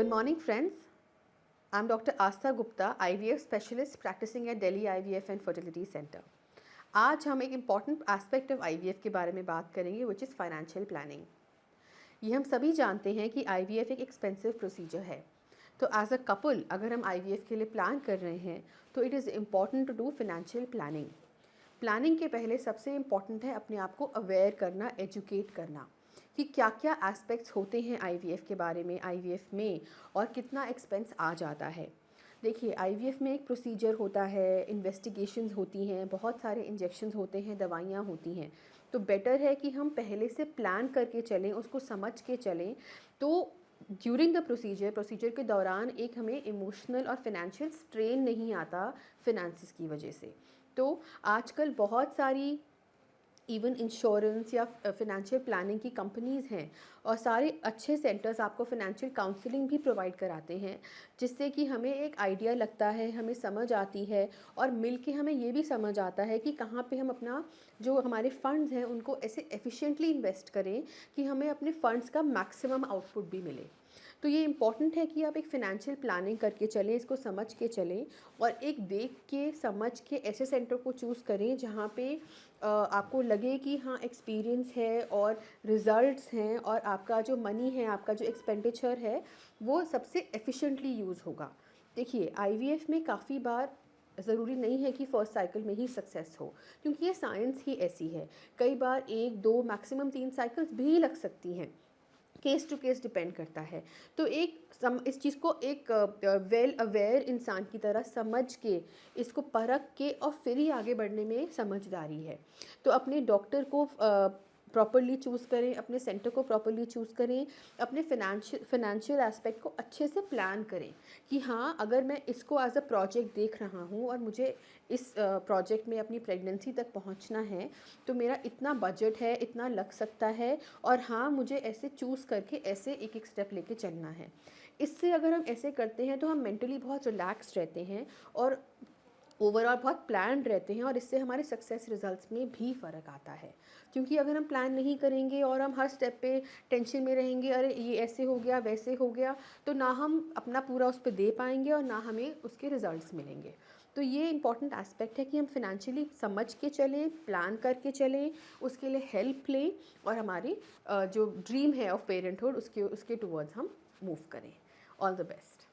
Good morning, friends. I'm Dr. Asta Gupta, IVF specialist practicing at Delhi IVF and Fertility Center. आज हम एक important aspect of IVF के बारे में बात करेंगे विच इज़ फाइनेंशियल प्लानिंग। ये हम सभी जानते हैं कि IVF एक एक्सपेंसिव प्रोसीजर है, तो एज अ कपल अगर हम IVF के लिए प्लान कर रहे हैं तो it is important to do financial planning. Planning के पहले सबसे इम्पॉर्टेंट है अपने आप को अवेयर करना, एजुकेट करना कि क्या क्या एस्पेक्ट्स होते हैं IVF के बारे में, IVF में, और कितना एक्सपेंस आ जाता है। देखिए, IVF में एक प्रोसीजर होता है, इन्वेस्टिगेशंस होती हैं, बहुत सारे इंजेक्शंस होते हैं, दवाइयाँ होती हैं, तो बेटर है कि हम पहले से प्लान करके चलें, उसको समझ के चलें। तो ड्यूरिंग द प्रोसीजर के दौरान एक हमें इमोशनल और फिनेंशियल स्ट्रेन नहीं आता फिनेंसिस की वजह से। तो आजकल बहुत सारी इवन इंश्योरेंस या फिनेंशियल प्लानिंग की कंपनीज़ हैं और सारे अच्छे सेंटर्स आपको फिनेंशियल काउंसलिंग भी प्रोवाइड कराते हैं, जिससे कि हमें एक आइडिया लगता है, हमें समझ आती है और मिलके हमें ये भी समझ आता है कि कहाँ पे हम अपना जो हमारे फंड्स हैं उनको ऐसे एफिशिएंटली इन्वेस्ट करें कि हमें अपने फंड्स का मैक्सिमम आउटपुट भी मिले। तो ये इम्पॉर्टेंट है कि आप एक फ़िनेंशियल प्लानिंग करके चलें, इसको समझ के चलें और एक देख के समझ के ऐसे सेंटर को चूज़ करें जहाँ पे आपको लगे कि हाँ एक्सपीरियंस है और रिज़ल्ट्स हैं और आपका जो मनी है, आपका जो एक्सपेंडिचर है वो सबसे एफिशिएंटली यूज़ होगा। देखिए, IVF में काफ़ी बार ज़रूरी नहीं है कि फ़र्स्ट साइकिल में ही सक्सेस हो, क्योंकि ये साइंस ही ऐसी है। कई बार 1, 2, मैक्सिमम 3 साइकिल्स भी लग सकती हैं, केस टू केस डिपेंड करता है। तो इस चीज़ को एक वेल अवेयर इंसान की तरह समझ के, इसको परख के और फिर ही आगे बढ़ने में समझदारी है। तो अपने डॉक्टर को प्रॉपरली चूज़ करें, अपने सेंटर को प्रॉपरली चूज़ करें, अपने फिनेंशियल एस्पेक्ट को अच्छे से प्लान करें कि हाँ, अगर मैं इसको एज अ प्रोजेक्ट देख रहा हूँ और मुझे इस प्रोजेक्ट में अपनी प्रेगनेंसी तक पहुँचना है, तो मेरा इतना बजट है, इतना लग सकता है, और हाँ, मुझे ऐसे चूज़ करके ऐसे एक एक स्टेप लेके चलना है। इससे अगर हम ऐसे करते हैं तो हम मेंटली बहुत रिलैक्स रहते हैं और ओवरऑल बहुत प्लान्ड रहते हैं, और इससे हमारे सक्सेस रिजल्ट्स में भी फ़र्क आता है। क्योंकि अगर हम प्लान नहीं करेंगे और हम हर स्टेप पे टेंशन में रहेंगे, अरे ये ऐसे हो गया, वैसे हो गया, तो ना हम अपना पूरा उस पर दे पाएंगे और ना हमें उसके रिजल्ट्स मिलेंगे। तो ये इंपॉर्टेंट एस्पेक्ट है कि हम फिनेंशियली समझ के चलें, प्लान करके चलें, उसके लिए हेल्प लें और हमारी जो ड्रीम है ऑफ पेरेंटहुड उसके टूवर्ड्स हम मूव करें। All the best.